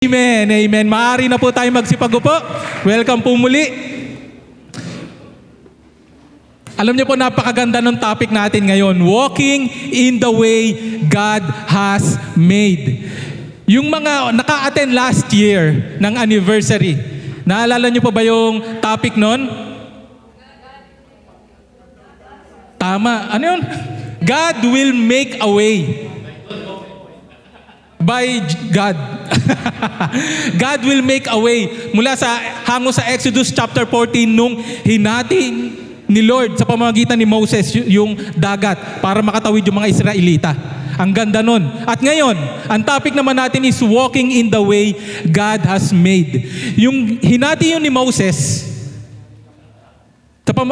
Amen, amen. Maaari na po tayo magsipagupo. Welcome po muli. Alam niyo po, napakaganda ng topic natin ngayon. Walking in the way God has made. Yung mga naka-attend last year ng anniversary, naalala niyo po ba yung topic nun? Tama. Ano yun? God will make a way. By God. God will make a way. Mula sa hango sa Exodus chapter 14 nung hinati ni Lord sa pamamagitan ni Moses yung dagat para makatawid yung mga Israelita. Ang ganda nun. At ngayon, ang topic naman natin is walking in the way God has made. Yung hinati yun ni Moses,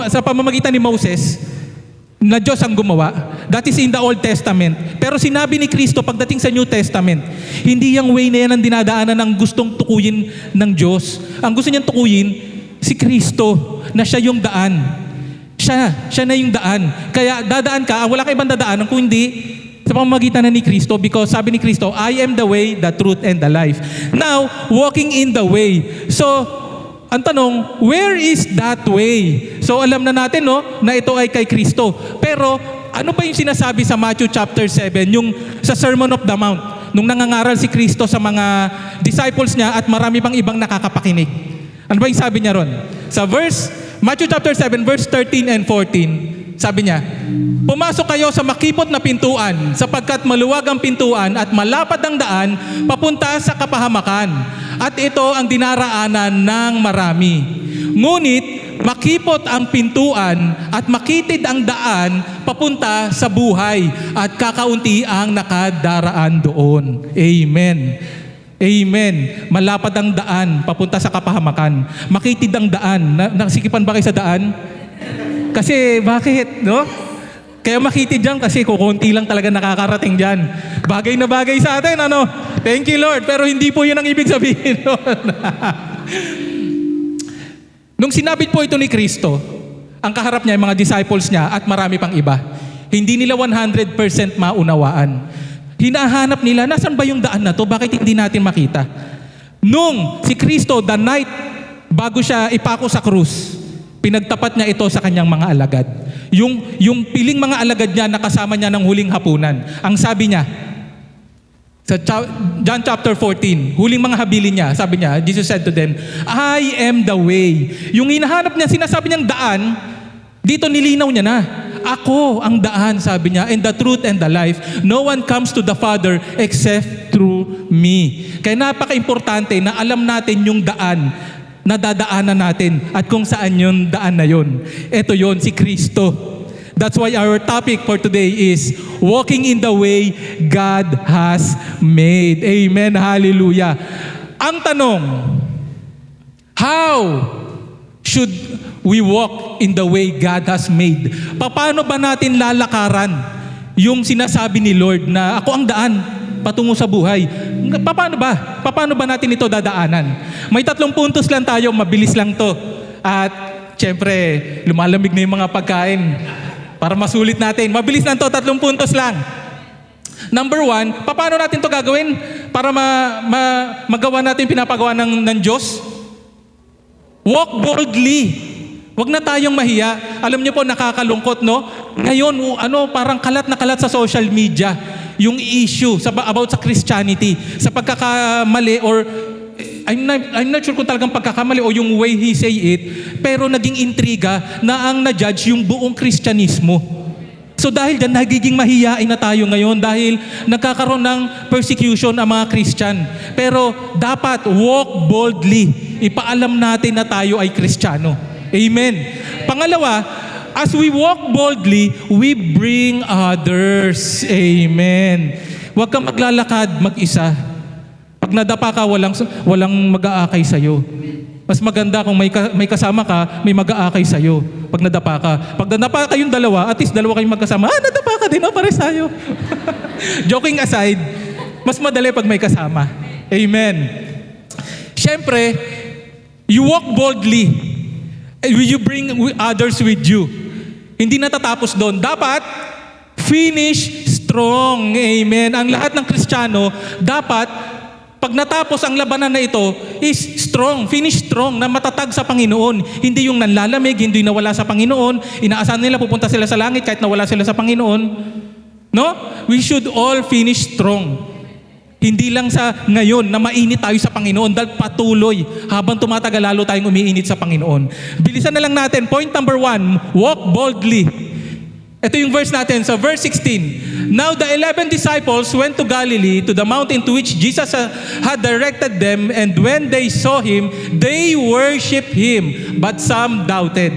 sa pamamagitan ni Moses, na Diyos ang gumawa. That is in the Old Testament. Pero sinabi ni Kristo pagdating sa New Testament, hindi yung way na yan ang dinadaanan ng gustong tukuyin ng Diyos. Ang gusto niyang tukuyin, si Kristo, na siya yung daan. Siya na yung daan. Kaya dadaan ka, wala ka ibang dadaanan kung hindi sa pamamagitan na ni Kristo, because sabi ni Kristo, I am the way, the truth, and the life. Now, walking in the way. So, ang tanong, where is that way? So alam na natin na ito ay kay Kristo. Pero ano pa yung sinasabi sa Matthew chapter 7, yung sa Sermon of the Mount, nung nangangaral si Kristo sa mga disciples niya at marami pang ibang nakakapakinig. Ano ba yung sabi niya ron? Sa Matthew chapter 7, verse 13 and 14, sabi niya, pumasok kayo sa makipot na pintuan, sapagkat maluwag ang pintuan at malapad ang daan papunta sa kapahamakan. At ito ang dinaraanan ng marami. Ngunit makipot ang pintuan at makitid ang daan papunta sa buhay at kakaunti ang nakadaraan doon. Amen. Amen. Malapad ang daan papunta sa kapahamakan. Makitid ang daan. Nakasikipan ba kayo sa daan? Kasi bakit? No? Kaya makitid dyan kasi kukunti lang talaga nakakarating dyan. Bagay na bagay sa atin, ano? Thank you, Lord. Pero hindi po yun ang ibig sabihin nun. Nung sinabit po ito ni Kristo, ang kaharap niya, yung mga disciples niya at marami pang iba, hindi nila 100% maunawaan. Hinahanap nila, nasan ba yung daan na to? Bakit hindi natin makita? Nung si Kristo, the night bago siya ipako sa krus, pinagtapat niya ito sa kanyang mga alagad. Yung piling mga alagad niya nakasama niya ng huling hapunan. Ang sabi niya, sa John chapter 14, huling mga habilin niya, sabi niya, Jesus said to them, I am the way. Yung hinahanap niya, sinasabi niyang daan, dito nilinaw niya na. Ako ang daan, sabi niya, and the truth and the life. No one comes to the Father except through me. Kaya napaka-importante na alam natin yung daan na dadaanan natin at kung saan yung daan na yun. Ito yun, si Kristo. That's why our topic for today is walking in the way God has made. Amen. Hallelujah. Ang tanong, how should we walk in the way God has made? Paano ba natin lalakaran yung sinasabi ni Lord na ako ang daan patungo sa buhay? Paano ba? Paano ba natin ito dadaanan? May 3 puntos lang tayo, mabilis lang to. At syempre, lumalamig na yung mga pagkain para masulit natin. Mabilis lang to, 3 puntos lang. Number 1, paano natin to gagawin para magawa natin pinapagawa ng Diyos? Walk boldly. Huwag na tayong mahiya. Alam niyo po, nakakalungkot, no? Ngayon, parang kalat na kalat sa social media yung issue about sa Christianity, sa pagkakamali or I'm not sure kung talagang pagkakamali o yung way he say it, pero naging intriga na ang na-judge yung buong Kristyanismo. So dahil dyan, nagiging mahiyain na tayo ngayon dahil nagkakaroon ng persecution ang mga Christian. Pero dapat walk boldly. Ipaalam natin na tayo ay Kristiyano. Amen. Pangalawa, as we walk boldly, we bring others. Amen. Huwag kang maglalakad mag-isa. Pag nadapa ka, walang mag-aakay sa'yo. Mas maganda kung may kasama ka, may mag-aakay sa'yo. Pag nadapa ka. Pag nadapa kayong dalawa, at least dalawa kayong magkasama, nadapa ka din, pare sa'yo. Joking aside, mas madali pag may kasama. Amen. Siyempre, you walk boldly. You bring others with you. Hindi natatapos doon. Dapat finish strong. Amen. Ang lahat ng Kristiyano dapat Pag natapos ang labanan na ito, is strong, finish strong, na matatag sa Panginoon. Hindi yung nanlalamig, hindi nawala sa Panginoon, inaasahan nila pupunta sila sa langit kahit nawala sila sa Panginoon. No? We should all finish strong. Hindi lang sa ngayon na mainit tayo sa Panginoon, dahil patuloy habang tumatagal lalo tayong umiinit sa Panginoon. Bilisan na lang natin. Point number 1, walk boldly. Ito yung verse natin. So verse 16. Now the 11 disciples went to Galilee, to the mountain to which Jesus had directed them, and when they saw Him, they worshiped Him, but some doubted.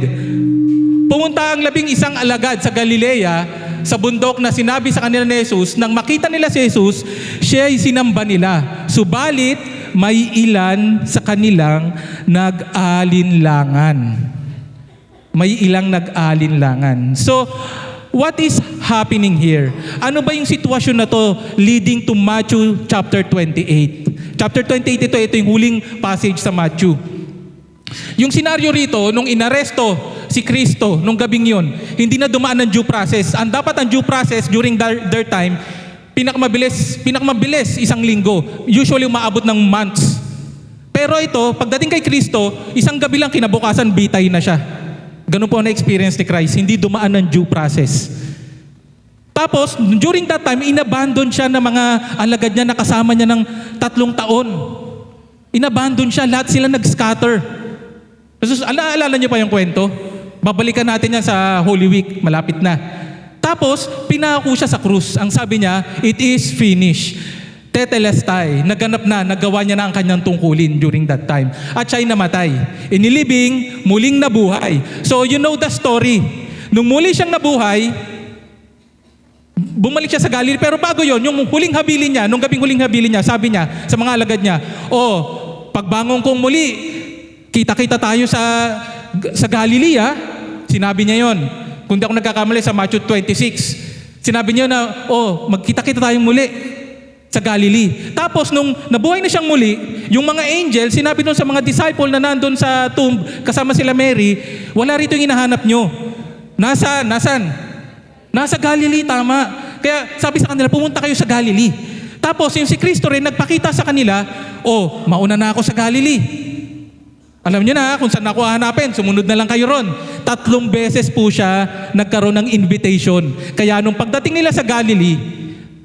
Pumunta ang 11 alagad sa Galilea, sa bundok na sinabi sa kanila ni Jesus. Nang makita nila si Jesus, siya ay sinamba nila. Subalit, may ilan sa kanilang nag-alinlangan. May ilang nag-alinlangan. So, what is happening here? Ano ba yung sitwasyon na to leading to Matthew chapter 28? Chapter 28 ito yung huling passage sa Matthew. Yung senaryo rito, nung inaresto si Kristo nung gabing yun, hindi na dumaan ng due process. Ang dapat ang due process during their time, pinakamabilis 1 linggo. Usually umaabot ng months. Pero ito, pagdating kay Kristo, isang gabi lang kinabukasan, bitay na siya. Ganun po ang na-experience ni Christ. Hindi dumaan ng due process. Tapos, during that time, inabandon siya ng mga alagad niya na kasama niya ng 3 taon. Inabandon siya, lahat sila nag-scatter. Alala niyo pa yung kwento? Babalikan natin yan sa Holy Week, malapit na. Tapos, pinako siya sa krus. Ang sabi niya, it is finished. Tetelestai, naganap na, nagawa niya na ang kanyang tungkulin during that time. At siya'y namatay. Inilibing, muling nabuhay. So you know the story. Nung muli siyang nabuhay, bumalik siya sa Galilee. Pero bago yon, yung huling habilin niya, nung gabing huling habilin niya, sabi niya sa mga alagad niya, pagbangon kong muli, kita-kita tayo sa Galilee, ha? Sinabi niya yon. Kung di ako nagkakamali sa Matthew 26, sinabi niya na, magkita-kita tayong muli sa Galilee. Tapos nung nabuhay na siyang muli, yung mga angel, sinabi nun sa mga disciple na nandun sa tomb, kasama sila Mary, wala rito yung hinahanap nyo. Nasaan? Nasa Galilee, tama. Kaya sabi sa kanila, pumunta kayo sa Galilee. Tapos yung si Kristo rin, nagpakita sa kanila, mauna na ako sa Galilee. Alam niyo na kung saan ako hahanapin, sumunod na lang kayo ron. 3 beses po siya nagkaroon ng invitation. Kaya nung pagdating nila sa Galilee,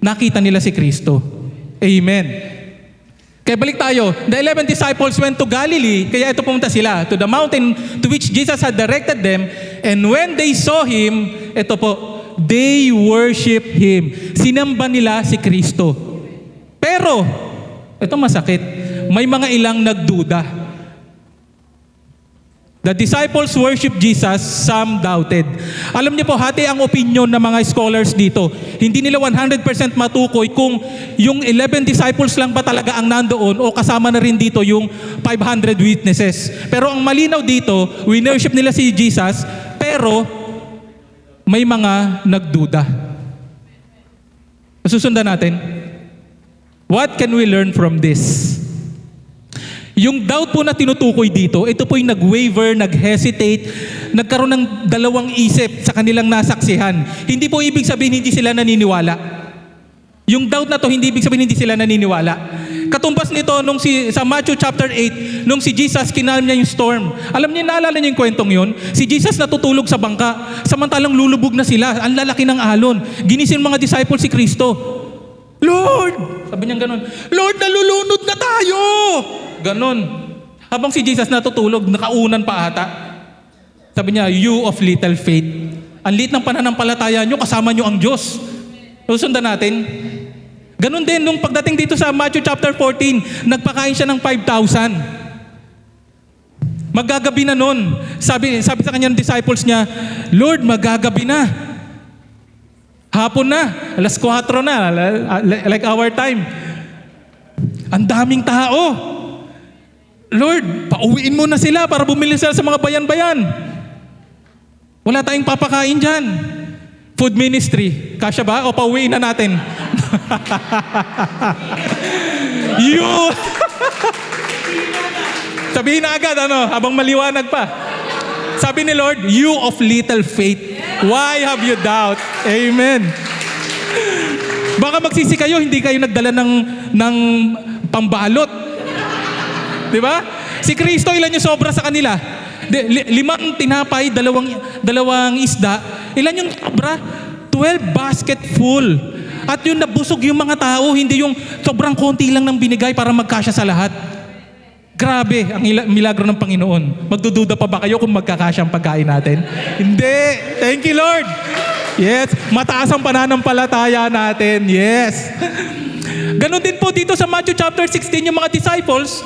nakita nila si Kristo. Amen. Kaya balik tayo. The 11 disciples went to Galilee, kaya ito pumunta sila, to the mountain to which Jesus had directed them, and when they saw Him, ito po, they worship Him. Sinamba nila si Kristo. Pero, ito masakit, may mga ilang nagduda. The disciples worship Jesus, some doubted. Alam niyo po, hati ang opinion ng mga scholars dito. Hindi nila 100% matukoy kung yung 11 disciples lang ba talaga ang nandoon o kasama na rin dito yung 500 witnesses. Pero ang malinaw dito, worship nila si Jesus, pero may mga nagduda. Susundan natin. What can we learn from this? Yung doubt po na tinutukoy dito, ito po yung nag-waver, nag-hesitate, nagkaroon ng dalawang isip sa kanilang nasaksihan. Hindi po ibig sabihin hindi sila naniniwala. Yung doubt na to, hindi ibig sabihin hindi sila naniniwala. Katumbas nito, sa Matthew chapter 8, nung si Jesus, kinalm niya yung storm. Alam niyo, naalala niyo yung kwentong yun? Si Jesus natutulog sa bangka, samantalang lulubog na sila, ang lalaki ng alon. Ginising mga disciples si Kristo. Lord! Sabi niya ganun, Lord, nalulunod na tayo! Ganon. Habang si Jesus natutulog, nakaunan pa ata. Sabi niya, you of little faith. Ang liit ng pananampalataya nyo, kasama nyo ang Diyos. Susundan natin. Ganon din, nung pagdating dito sa Matthew chapter 14, nagpakain siya ng 5,000. Magagabi na nun. Sabi sa kanyang disciples niya, Lord, magagabi na. Hapon na. 4:00 na. Like our time. Ang daming tao. Lord, pauwiin mo na sila para bumili sila sa mga bayan-bayan. Wala tayong papakain dyan. Food ministry. Kasya ba? O pauwiin na natin? Sabihin na agad, habang maliwanag pa. Sabi ni Lord, you of little faith, why have you doubt? Amen. Baka magsisi kayo, hindi kayo nagdala ng pambalot. Di ba? Si Kristo, ilan yung sobra sa kanila? 5 tinapay, dalawang isda. Ilan yung sobra? 12 basket full. At yung nabusog yung mga tao, hindi yung sobrang konti lang ng binigay para magkasya sa lahat. Grabe ang milagro ng Panginoon. Magdududa pa ba kayo kung magkakasya ang pagkain natin? Hindi. Thank you, Lord. Yes. Mataas ang pananampalataya natin. Yes. Ganon din po dito sa Matthew chapter 16, yung mga disciples,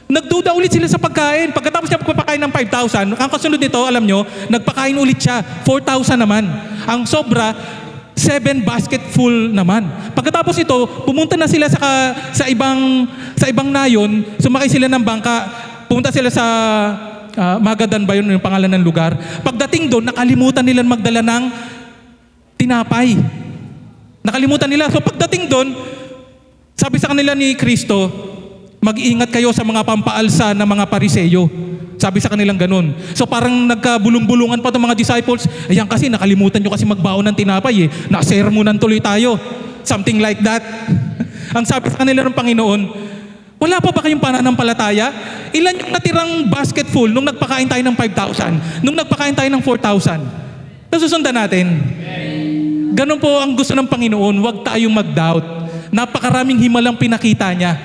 nagduda ulit sila sa pagkain. Pagkatapos niya magpapakain ng 5,000, ang kasunod nito, alam nyo, nagpakain ulit siya. 4,000 naman. Ang sobra, 7 basket full naman. Pagkatapos ito, pumunta na sila sa ibang nayon, sumakay sila ng bangka, pumunta sila sa Magadan ba yun, yung pangalan ng lugar. Pagdating doon, nakalimutan nila magdala ng tinapay. Nakalimutan nila. So pagdating doon, sabi sa kanila ni Kristo, mag-iingat kayo sa mga pampaalsa ng mga Pariseyo. Sabi sa kanilang ganun. So parang nagkabulong-bulungan pa itong mga disciples. Ayan kasi, nakalimutan nyo kasi magbaon ng tinapay eh. Nasermonan tuloy tayo. Something like that. Ang sabi sa kanila ng Panginoon, wala pa ba kayong pananampalataya? Ilan yung natirang basket full nung nagpakain tayo ng 5,000? Nung nagpakain tayo ng 4,000? Nasusundan natin. Ganun po ang gusto ng Panginoon. Huwag tayong mag-doubt. Napakaraming himalang pinakita niya.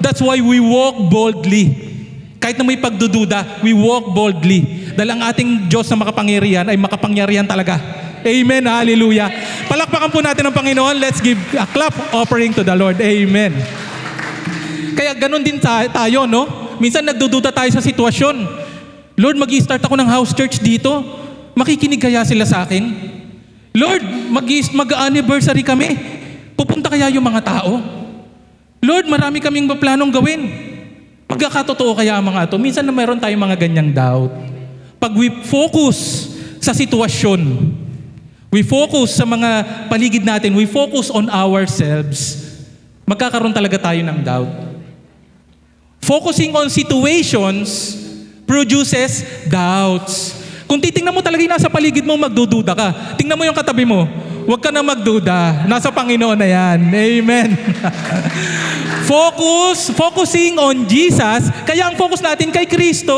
That's why we walk boldly. Kahit na may pagdududa, we walk boldly. Dahil ang ating Diyos na makapangyarihan ay makapangyarihan talaga. Amen. Hallelujah. Palakpakan po natin ang Panginoon. Let's give a clap offering to the Lord. Amen. Kaya ganun din tayo, no? Minsan nagdududa tayo sa sitwasyon. Lord, mag-i-start ako ng house church dito. Makikinig kaya sila sa akin? Lord, mag-anniversary kami. Pupunta kaya yung mga tao? Lord, marami kaming planong gawin. Pagkakatotoo kaya ang mga ito? Minsan na mayroon tayong mga ganyang doubt. Pag we focus sa sitwasyon, we focus sa mga paligid natin, we focus on ourselves, magkakaroon talaga tayo ng doubt. Focusing on situations produces doubts. Kung titingnan mo talaga yung nasa paligid mo, magdududa ka. Tingnan mo yung katabi mo. Huwag ka na magduda. Nasa Panginoon na yan. Amen. Focusing on Jesus. Kaya ang focus natin kay Kristo.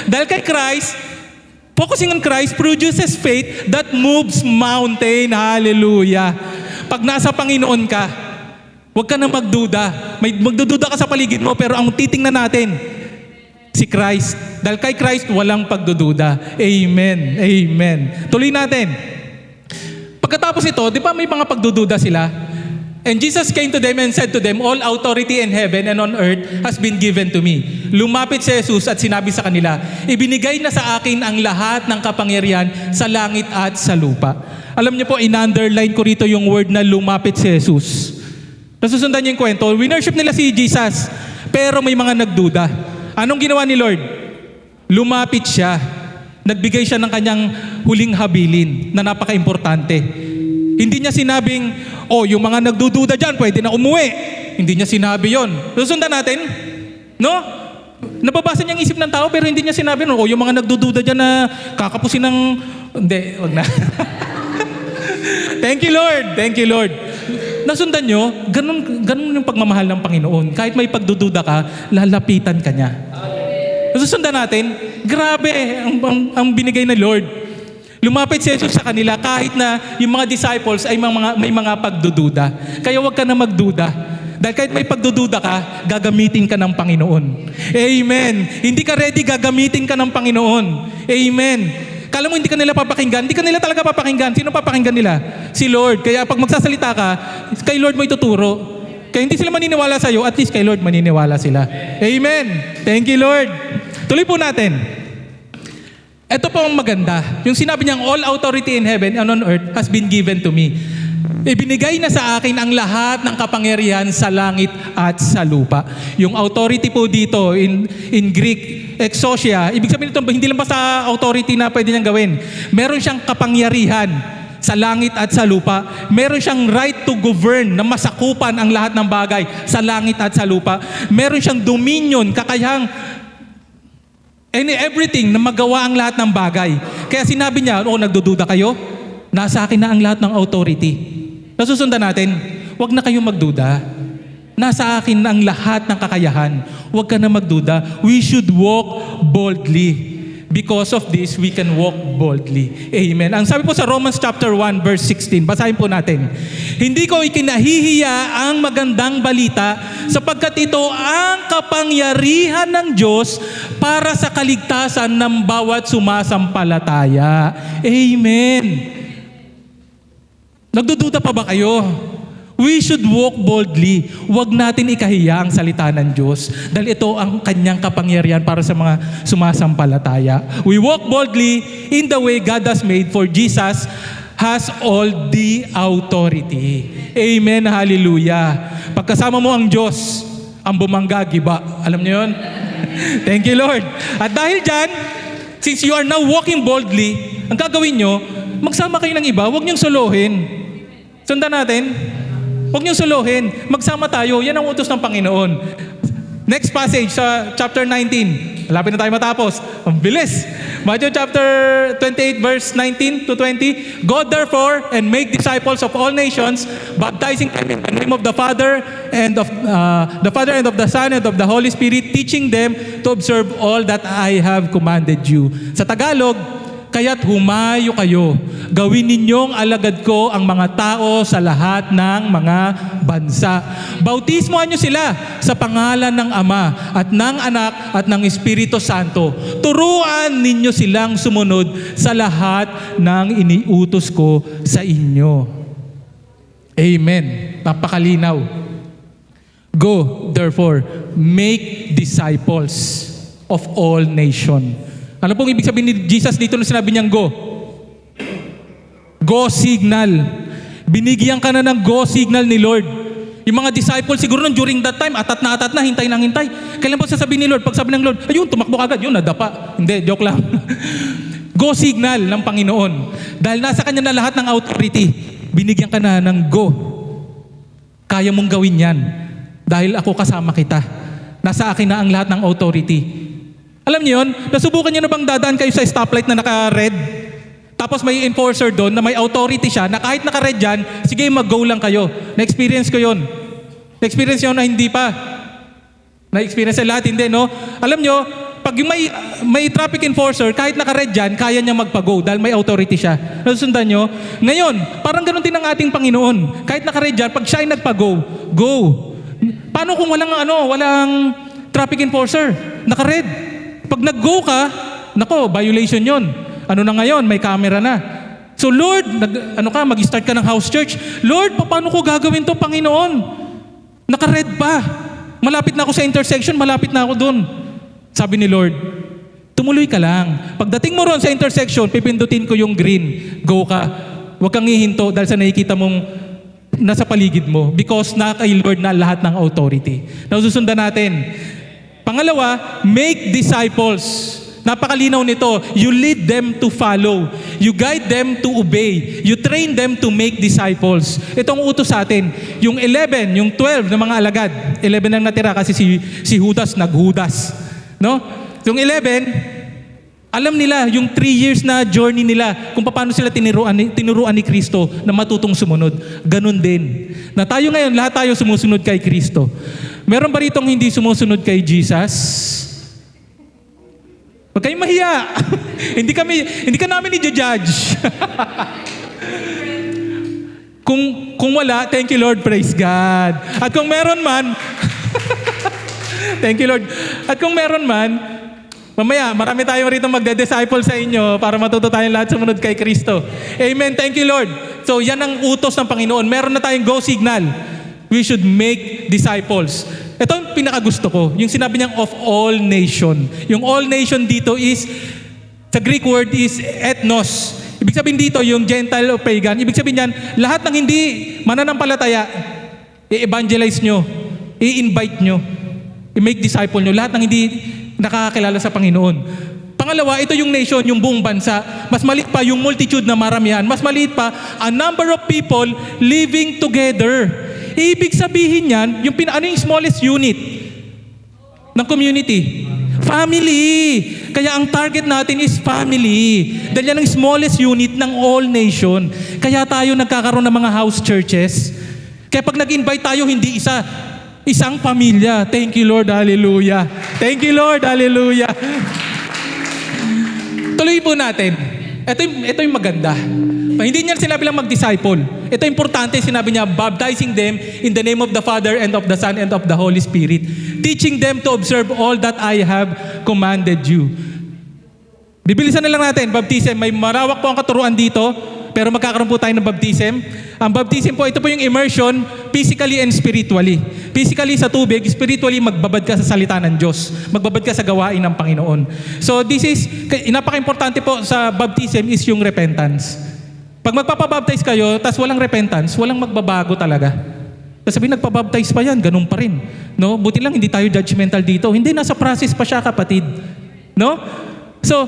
Dahil kay Christ, focusing on Christ produces faith that moves mountain. Hallelujah. Pag nasa Panginoon ka, huwag ka na magduda. Magdududa ka sa paligid mo, pero ang titingnan natin, si Christ. Dahil kay Christ, walang pagdududa. Amen. Amen. Tuloy natin. Pagkatapos ito, di ba may mga pagdududa sila? And Jesus came to them and said to them, all authority in heaven and on earth has been given to me. Lumapit si Jesus at sinabi sa kanila, ibinigay na sa akin ang lahat ng kapangyarihan sa langit at sa lupa. Alam niyo po, in-underline ko rito yung word na lumapit si Jesus. Nasusundan niyo yung kwento. Winworship nila si Jesus, pero may mga nagduda. Anong ginawa ni Lord? Lumapit siya. Nagbigay siya ng kanyang huling habilin na napaka-importante. Hindi niya sinabing, yung mga nagdududa dyan, pwede na umuwi. Hindi niya sinabi yon. Susundan natin, no? Nababasa niya ang isip ng tao, pero hindi niya sinabi, yung mga nagdududa dyan na kakapusin ng... Hindi, wag na. Thank you, Lord. Thank you, Lord. Nasundan nyo, ganun yung pagmamahal ng Panginoon. Kahit may pagdududa ka, lalapitan ka niya. Susundan natin, grabe ang binigay ng Lord. Lumapit si Jesus sa kanila kahit na yung mga disciples ay may mga pagdududa. Kaya huwag ka na magduda. Dahil kahit may pagdududa ka, gagamitin ka ng Panginoon. Amen. Hindi ka ready, gagamitin ka ng Panginoon. Amen. Kala mo hindi ka nila papakinggan? Hindi ka nila talaga papakinggan. Sino papakinggan nila? Si Lord. Kaya pag magsasalita ka, kay Lord mo ituturo. Kaya hindi sila maniniwala sa'yo, at least kay Lord maniniwala sila. Amen. Thank you, Lord. Tuloy po natin. Ito po ang maganda. Yung sinabi niyang, all authority in heaven and on earth has been given to me. Ibinigay na sa akin ang lahat ng kapangyarihan sa langit at sa lupa. Yung authority po dito, in Greek, exousia, ibig sabihin ito, hindi lang pa sa authority na pwede niyang gawin. Meron siyang kapangyarihan sa langit at sa lupa. Meron siyang right to govern na masakupan ang lahat ng bagay sa langit at sa lupa. Meron siyang dominion, kakayahang everything na magawa ang lahat ng bagay. Kaya sinabi niya, nagdududa kayo? Nasa akin na ang lahat ng authority. Nasusundan natin, huwag na kayong magduda. Nasa akin ang lahat ng kakayahan. Huwag ka na magduda. We should walk boldly. Because of this, we can walk boldly. Amen. Ang sabi po sa Romans chapter 1 verse 16, basahin po natin. Hindi ko ikinahihiya ang magandang balita sapagkat ito ang kapangyarihan ng Diyos para sa kaligtasan ng bawat sumasampalataya. Amen. Nagdududa pa ba kayo? We should walk boldly. Huwag natin ikahiya ang salita ng Diyos dahil ito ang kanyang kapangyarihan para sa mga sumasampalataya. We walk boldly in the way God has made, for Jesus has all the authority. Amen. Hallelujah. Pagkasama mo ang Diyos, ang bumangga, giba. Alam niyo yun? Thank you, Lord. At dahil dyan, since you are now walking boldly, ang gagawin nyo, magsama kayo ng iba, huwag niyong solohin. Sundan natin. Huwag niyong suluhin. Magsama tayo. Yan ang utos ng Panginoon. Next passage sa chapter 19. Malapit na tayo matapos. Ang bilis. Matthew chapter 28 verse 19 to 20. Go therefore and make disciples of all nations, baptizing them in the name of the Father and of the Son and of the Holy Spirit, teaching them to observe all that I have commanded you. Sa Tagalog, kaya't humayo kayo, gawin ninyong alagad ko ang mga tao sa lahat ng mga bansa. Bautismohan niyo sila sa pangalan ng Ama at ng Anak at ng Espiritu Santo. Turuan ninyo silang sumunod sa lahat ng iniutos ko sa inyo. Amen. Napakalinaw. Go, therefore, make disciples of all nations. Ano pong ibig sabihin ni Jesus dito nung sinabi niyang go? Go signal. Binigyan ka na ng go signal ni Lord. Yung mga disciples siguro nung during that time, atat na, hintay ng hintay. Kailan po sasabihin ni Lord? Pag sabi ng Lord, ayun, tumakbo agad, yun, nadapa. Hindi, joke lang. Go signal ng Panginoon. Dahil nasa Kanya na lahat ng authority, binigyan ka na ng go. Kaya mong gawin yan. Dahil ako kasama kita. Nasa akin na ang lahat ng authority. Alam niyo yun? Nasubukan niyo na bang dadaan kayo sa stoplight na naka-red? Tapos may enforcer doon na may authority siya na kahit naka-red dyan, sige mag-go lang kayo. Na-experience ko yun. Na-experience yun na hindi pa. Na-experience sa lahat, hindi, no? Alam niyo, pag yung may traffic enforcer, kahit naka-red dyan, kaya niya magpa-go dahil may authority siya. Nasusundan niyo? Ngayon, parang ganun din ang ating Panginoon. Kahit naka-red dyan, pag siya ay nagpa-go, go. Paano kung walang traffic enforcer? Naka-red. Pag nag-go ka, nako, violation yon. Ano na ngayon? May camera na. So Lord, mag-start ka ng house church. Lord, paano ko gagawin to, Panginoon? Naka-red pa. Malapit na ako sa intersection, malapit na ako dun. Sabi ni Lord, tumuloy ka lang. Pagdating mo ron sa intersection, pipindutin ko yung green. Go ka. Huwag kang hihinto dahil sa nakikita mong nasa paligid mo. Because na kay Lord na lahat ng authority. Nasusundan natin. Pangalawa, make disciples. Napakalinaw nito. You lead them to follow. You guide them to obey. You train them to make disciples. Itong utos sa atin. Yung 11, yung 12 na mga alagad. 11 ang natira kasi si Judas naghudas. No? Yung 11, alam nila yung 3 years na journey nila kung paano sila tinuruan ni Kristo na matutong sumunod. Ganun din. Na tayo ngayon, lahat tayo sumusunod kay Kristo. Meron ba ritong hindi sumusunod kay Jesus? Huwag kayong mahiya. hindi ka namin i-judge. kung wala, thank you Lord, praise God. At kung meron man, thank you Lord. At kung meron man, mamaya, marami tayong rito magde-disciple sa inyo para matuto tayong lahat sumunod kay Kristo. Amen, thank you Lord. So yan ang utos ng Panginoon. Meron na tayong go signal. We should make disciples. Ito ang pinakagusto ko. Yung sinabi niyang of all nation. Yung all nation dito is, sa Greek word is ethnos. Ibig sabihin dito, yung Gentile o pagan. Ibig sabihin niyan, lahat ng hindi mananampalataya, i-evangelize nyo, i-invite nyo, i-make disciple nyo. Lahat ng hindi nakakakilala sa Panginoon. Pangalawa, ito yung nation, yung buong bansa. Mas maliit pa yung multitude na maramihan. Mas maliit pa, a number of people living together. Ibig sabihin yan, ano yung smallest unit ng community? Family. Kaya ang target natin is family. Dahil yan ang smallest unit ng all nation. Kaya tayo nagkakaroon ng mga house churches. Kaya pag nag-invite tayo, hindi isa. Isang pamilya. Thank you, Lord. Hallelujah. Thank you, Lord. Hallelujah. Tuloy po natin. Ito yung maganda. Hindi niya sinabi lang mag-disciple. Ito importante, sinabi niya, baptizing them in the name of the Father and of the Son and of the Holy Spirit. Teaching them to observe all that I have commanded you. Bibilisan na lang natin, baptism. May marawak po ang katuruan dito, pero magkakaroon po tayo ng baptism. Ang baptism po, ito po yung immersion, physically and spiritually. Physically sa tubig, spiritually magbabad ka sa salita ng Diyos. Magbabad ka sa gawain ng Panginoon. So this is, napaka-importante po sa baptism is yung repentance. Pag magpapabaptize kayo, tas walang repentance, walang magbabago talaga. Tapos sabihin, nagpabaptize pa yan, ganun pa rin. No? Buti lang, hindi tayo judgmental dito. Hindi, nasa process pa siya, kapatid. No? So,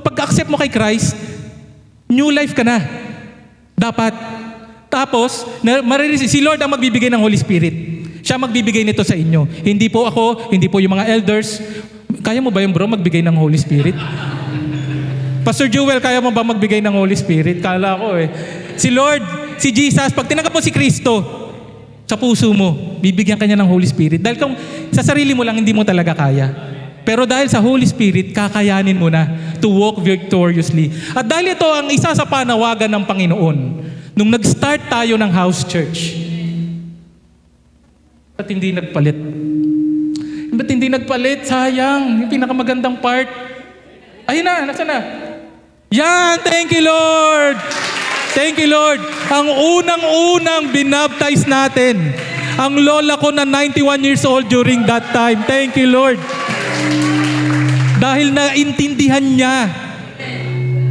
pag-accept mo kay Christ, new life ka na. Dapat. Tapos, si Lord ang magbibigay ng Holy Spirit. Siya magbibigay nito sa inyo. Hindi po ako, hindi po yung mga elders. Kaya mo ba yung bro magbigay ng Holy Spirit? Pastor Jewel, kaya mo ba magbigay ng Holy Spirit? Kala ko eh. Si Lord, si Jesus, pag tinanggap mo si Kristo sa puso mo, bibigyan ka niya ng Holy Spirit. Dahil kung sa sarili mo lang, hindi mo talaga kaya. Pero dahil sa Holy Spirit, kakayanin mo na to walk victoriously. At dahil ito ang isa sa panawagan ng Panginoon, nung nag-start tayo ng house church, ba't hindi nagpalit? Ba't hindi nagpalit? Sayang. Yung pinakamagandang part. Ayun na, nasa na? Yan, thank you Lord. Thank you Lord. Ang unang-unang binaptize natin, ang lola ko na 91 years old during that time. Thank you Lord. Dahil naintindihan niya.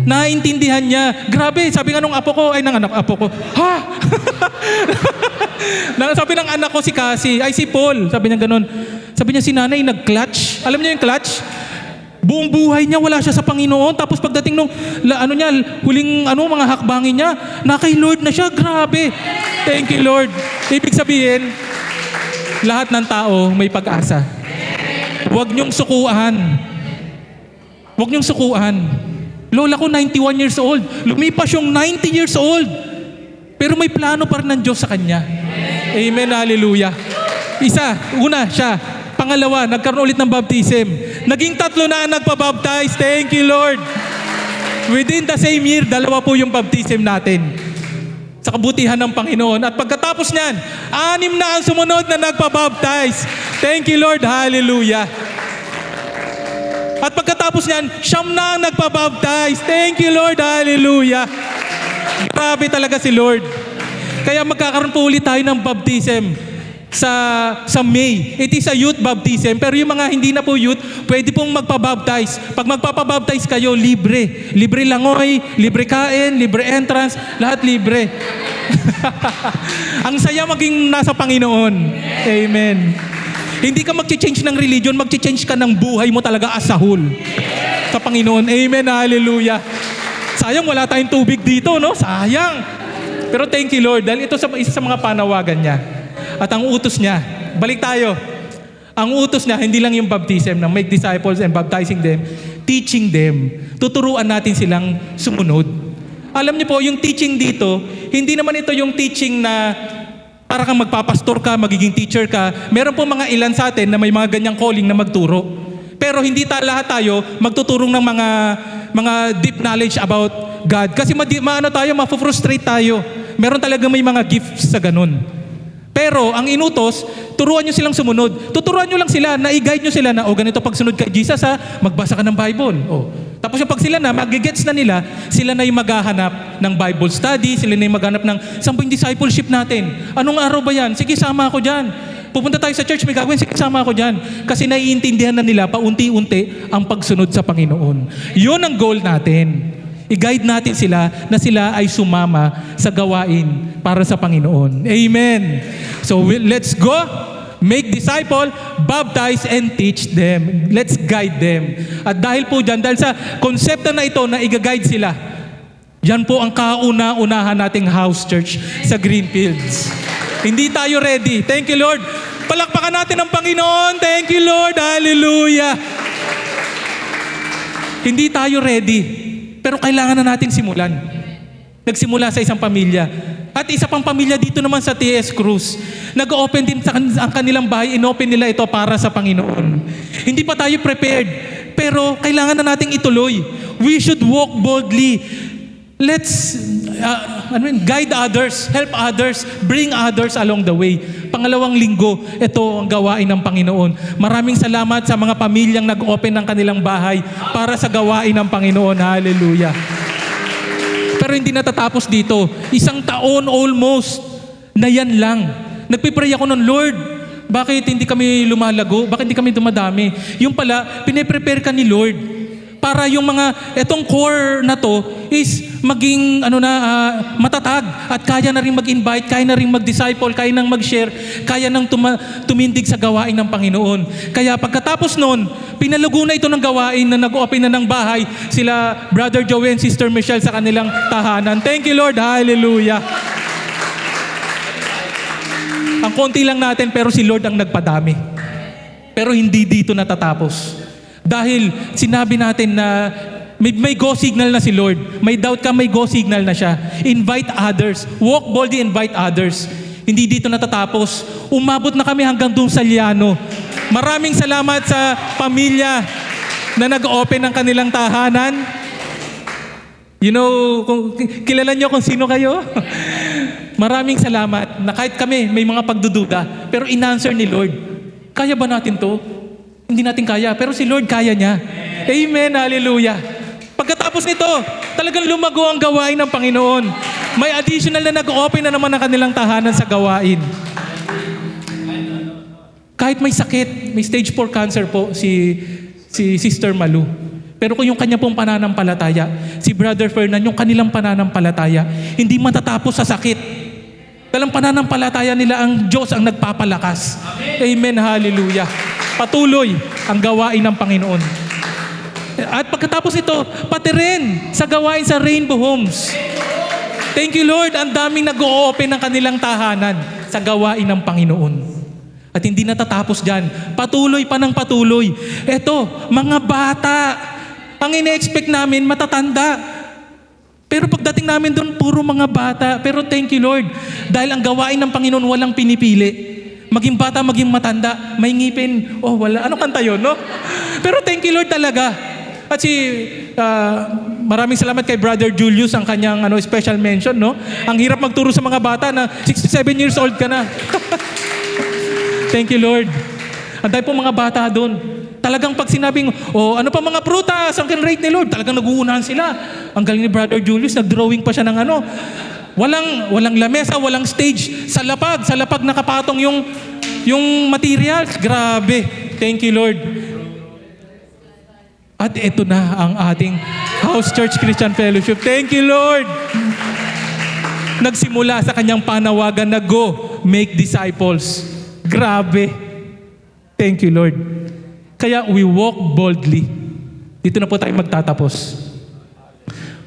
Naintindihan niya. Grabe, sabi nga nung apo ko, ay ng anak apo ko, ha? Sabi ng anak ko si Cassie, ay si Paul, sabi niya ganun. Sabi niya si nanay nag-clutch. Alam niyo yung clutch? Buong buhay niya wala siya sa Panginoon. Tapos pagdating nung huling mga hakbangin niya, na kay Lord na siya. Grabe. Thank you Lord. Ibig sabihin, lahat ng tao may pag-asa. Huwag niyong sukuan. Huwag niyong sukuan. Lola ko 91 years old. Lumipas yung 90 years old. Pero may plano pa rin ng Diyos sa kanya. Amen. Hallelujah. Una siya. Pangalawa, nagkaroon ulit ng baptism. Naging 3 na ang nagpabaptize. Thank you, Lord. Within the same year, 2 po yung baptism natin. Sa kabutihan ng Panginoon. At pagkatapos niyan, 6 na ang sumunod na nagpabaptize. Thank you, Lord. Hallelujah. At pagkatapos niyan, 9 na ang nagpabaptize. Thank you, Lord. Hallelujah. Grabe talaga si Lord. Kaya magkakaroon po ulit tayo ng baptism sa May. It is a youth baptism. Pero yung mga hindi na po youth, pwede pong magpabaptize. Pag magpapabaptize kayo, libre. Libre langoy, libre kain, libre entrance, lahat libre. Ang saya maging nasa Panginoon. Amen. Hindi ka mag-change ng religion, mag-change ka ng buhay mo talaga as a whole. Sa Panginoon. Amen. Hallelujah. Sayang wala tayong tubig dito, no? Sayang. Pero thank you Lord, dahil ito isa sa mga panawagan niya. At ang utos niya, balik tayo. Ang utos niya, hindi lang yung baptism, na make disciples and baptizing them, teaching them. Tuturuan natin silang sumunod. Alam niyo po, yung teaching dito, hindi naman ito yung teaching na para kang magpapastor ka, magiging teacher ka. Meron po mga ilan sa atin na may mga ganyang calling na magturo. Pero hindi lahat tayo magtuturong ng mga deep knowledge about God. Kasi mafufrustrate tayo. Meron talaga may mga gifts sa ganun. Pero ang inutos, turuan nyo silang sumunod. Tuturuan nyo lang sila, na-i-guide nyo sila na, ganito pagsunod kay Jesus magbasa ka ng Bible. Tapos yung pag sila na, mag-gets na nila, sila na yung maghahanap ng Bible study, sila na yung maghanap ng, saan po yung discipleship natin? Anong araw ba yan? Sige, sama ako dyan. Pupunta tayo sa church, may gagawin, sige, sama ako dyan. Kasi naiintindihan na nila, paunti-unti, ang pagsunod sa Panginoon. Yun ang goal natin. I-guide natin sila na sila ay sumama sa gawain para sa Panginoon. Amen. So let's go, make disciple, baptize, and teach them. Let's guide them. At dahil po dyan, dahil sa konsepto na ito na i-guide sila, yan po ang kauna-unahan nating house church sa Greenfields. Hindi tayo ready. Thank you, Lord. Palakpakan natin ang Panginoon. Thank you, Lord. Hallelujah. Hindi tayo ready. Pero kailangan na natin simulan. Nagsimula sa isang pamilya. At isa pang pamilya dito naman sa TS Cruz, nag-open din ang kanilang bahay, inopen nila ito para sa Panginoon. Hindi pa tayo prepared, pero kailangan na nating ituloy. We should walk boldly. Let's guide others, help others, bring others along the way. Pangalawang linggo, ito ang gawain ng Panginoon. Maraming salamat sa mga pamilyang nag-open ng kanilang bahay para sa gawain ng Panginoon. Hallelujah. Pero hindi natatapos dito. 1 taon almost na yan lang. Nagpipray ako nun, Lord, bakit hindi kami lumalago? Bakit hindi kami dumadami? Yung pala, piniprepare ka ni Lord para yung etong core na to is maging matatag at kaya na rin mag-invite, kaya na rin mag-disciple, kaya nang mag-share, kaya nang tumindig sa gawain ng Panginoon. Kaya pagkatapos nun, pinalago na ito ng gawain na nag-open na ng bahay sila Brother Joey and Sister Michelle sa kanilang tahanan. Thank you, Lord. Hallelujah. Ang konti lang natin pero si Lord ang nagpadami. Pero hindi dito natatapos. Dahil sinabi natin na may go signal na si Lord. May doubt ka, may go signal na siya. Invite others. Walk boldly, invite others. Hindi dito natatapos. Umabot na kami hanggang doon sa Liano. Maraming salamat sa pamilya na nag-open ng kanilang tahanan. You know, kilala niyo kung sino kayo? Maraming salamat na kahit kami may mga pagdududa, pero in-answer ni Lord. Kaya ba natin to? Hindi natin kaya, pero si Lord kaya niya. Amen, hallelujah. Pagkatapos nito, talagang lumago ang gawain ng Panginoon. May additional na nag-open na naman ang kanilang tahanan sa gawain. Kahit may sakit, may stage 4 cancer po si Sister Malu. Pero kung yung kanya pong pananampalataya, si Brother Fernan, yung kanilang pananampalataya, hindi matatapos sa sakit. Dalang pananampalataya nila, ang Diyos ang nagpapalakas. Amen, hallelujah. Patuloy ang gawain ng Panginoon. At pagkatapos ito, pati rin sa gawain sa Rainbow Homes. Thank you, Lord. Ang daming nag-o-open ng kanilang tahanan sa gawain ng Panginoon. At hindi natatapos dyan. Patuloy pa ng patuloy. Eto, mga bata. Ang ine-expect namin, matatanda. Pero pagdating namin doon, puro mga bata. Pero thank you, Lord. Dahil ang gawain ng Panginoon walang pinipili. Maging bata, maging matanda, may ngipin, wala. Ano kanta yun, no? Pero thank you, Lord, talaga. At maraming salamat kay Brother Julius, ang kanyang special mention, no? Ang hirap magturo sa mga bata na 67 years old ka na. Thank you, Lord. Ang dahil po mga bata doon. Talagang pag sinabing, ano pa mga prutas, ang rate ni Lord, talagang nag-uunahan sila. Ang galing ni Brother Julius, nag-drawing pa siya ng Walang lamesa, walang stage. Sa lapag nakapatong yung materials. Grabe. Thank you, Lord. At ito na ang ating House Church Christian Fellowship. Thank you, Lord. Nagsimula sa kanyang panawagan na go, make disciples. Grabe. Thank you, Lord. Kaya we walk boldly. Dito na po tayo magtatapos.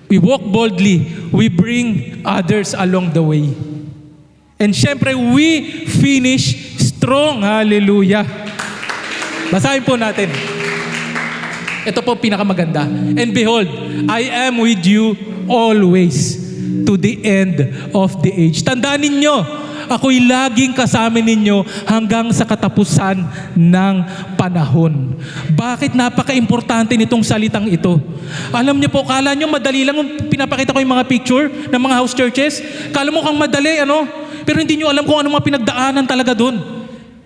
We walk boldly. We bring others along the way. And syempre, we finish strong. Hallelujah. Basahin po natin. Ito po pinakamaganda. And behold, I am with you always to the end of the age. Tandaan ninyo, ako'y laging kasama ninyo hanggang sa katapusan ng panahon. Bakit napaka-importante nitong salitang ito? Alam niyo po, kala niyo madali lang pinapakita ko yung mga picture ng mga house churches. Kala mo kang madali, Pero hindi niyo alam kung ano mga pinagdaanan talaga doon.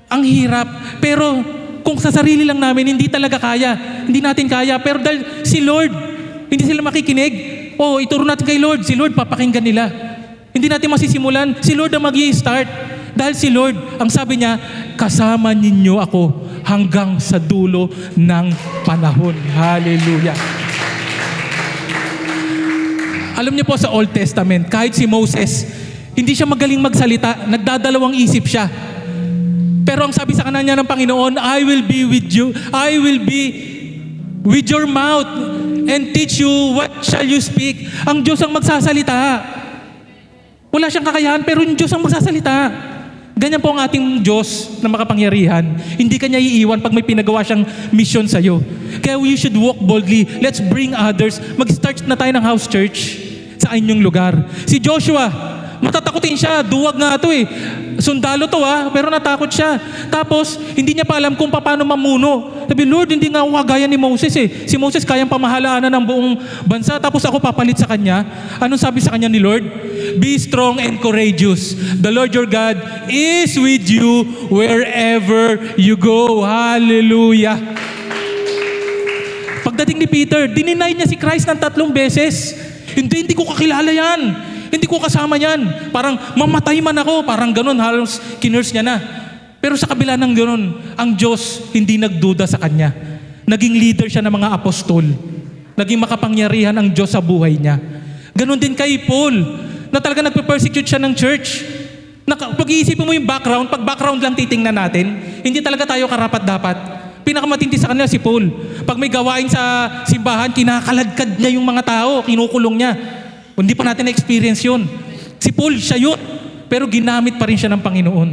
Ang hirap. Pero kung sa sarili lang namin, hindi talaga kaya. Hindi natin kaya. Pero dahil si Lord, hindi sila makikinig. Ituro natin kay Lord. Si Lord, papakinggan nila. Hindi natin masisimulan. Si Lord ang mag-i-start. Dahil si Lord, ang sabi niya, kasama ninyo ako hanggang sa dulo ng panahon. Hallelujah. Alam niyo po sa Old Testament, kahit si Moses, hindi siya magaling magsalita. Nagdadalawang isip siya. Pero ang sabi sa kanya ng Panginoon, I will be with you. I will be with your mouth and teach you what shall you speak. Ang Diyos ang magsasalita. Wala siyang kakayahan, pero yung Diyos ang magsasalita. Ganyan po ang ating Diyos na makapangyarihan. Hindi kanya iiwan pag may pinagawa siyang mission sa'yo. Kaya we should walk boldly. Let's bring others. Mag-start na tayo ng house church sa inyong lugar. Si Joshua, Matatakotin siya, duwag nga to eh. Sundalo to pero natakot siya. Tapos, hindi niya pa alam kung paano mamuno. Sabi, Lord, hindi nga ako kagaya ni Moses eh. Si Moses kayang pamahalaan ng buong bansa, tapos ako papalit sa kanya. Anong sabi sa kanya ni Lord? Be strong and courageous. The Lord your God is with you wherever you go. Hallelujah. Pagdating ni Peter, dininay niya si Christ ng 3 beses. Hindi ko kakilala yan. Hindi ko kasama yan. Parang mamatay man ako. Parang ganun, halos kinurse niya na. Pero sa kabila ng ganun, ang Diyos hindi nagduda sa kanya. Naging leader siya ng mga apostol. Naging makapangyarihan ang Diyos sa buhay niya. Ganun din kay Paul, na talaga nagpe-persecute siya ng church. Pag-iisipin mo yung background, pag background lang titingnan natin, hindi talaga tayo karapat-dapat. Pinakamatindi sa kanila si Paul. Pag may gawain sa simbahan, kinakaladkad niya yung mga tao, kinukulong niya. Hindi pa natin na-experience yun. Si Paul, siya yun. Pero ginamit pa rin siya ng Panginoon.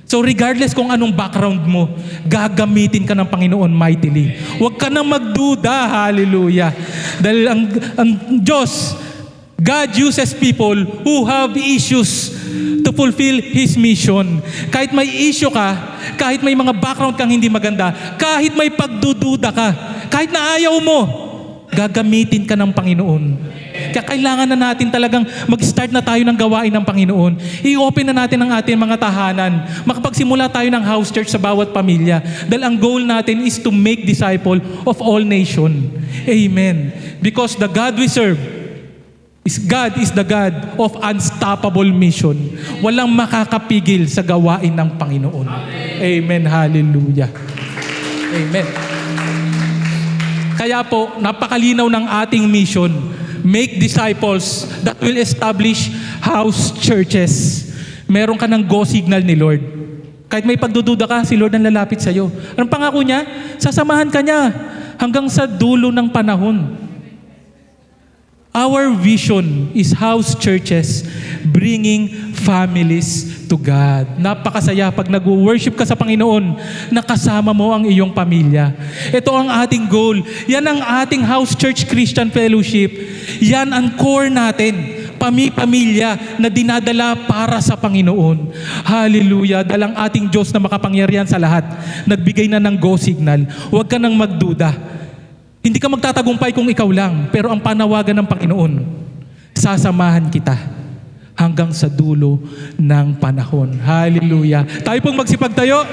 So regardless kung anong background mo, gagamitin ka ng Panginoon mightily. Huwag ka nang magduda. Hallelujah. Dahil ang Diyos, God uses people who have issues to fulfill His mission. Kahit may issue ka, kahit may mga background kang hindi maganda, kahit may pagdududa ka, kahit na ayaw mo, gagamitin ka ng Panginoon. Kaya kailangan na natin talagang mag-start na tayo ng gawain ng Panginoon. I-open na natin ang ating mga tahanan. Makapagsimula tayo ng house church sa bawat pamilya. Dahil ang goal natin is to make disciple of all nation. Amen. Because the God we serve, God is the God of unstoppable mission. Walang makakapigil sa gawain ng Panginoon. Amen. Hallelujah. Amen. Kaya po, napakalinaw ng ating mission. Make disciples that will establish house churches. Meron ka ng go signal ni Lord. Kahit may pagdududa ka, si Lord ang lalapit sa'yo. Anong pangako niya? Sasamahan ka niya hanggang sa dulo ng panahon. Our vision is house churches bringing families to God. Napakasaya pag nag-worship ka sa Panginoon, nakasama mo ang iyong pamilya. Ito ang ating goal. Yan ang ating House Church Christian Fellowship. Yan ang core natin. Pamilya na dinadala para sa Panginoon. Hallelujah. Dahil ang ating Diyos na makapangyarihan sa lahat, nagbigay na ng go signal. Huwag ka nang magduda. Hindi ka magtatagumpay kung ikaw lang, pero ang panawagan ng Panginoon, sasamahan kita hanggang sa dulo ng panahon. Hallelujah. Tayo pong magsipagtayo.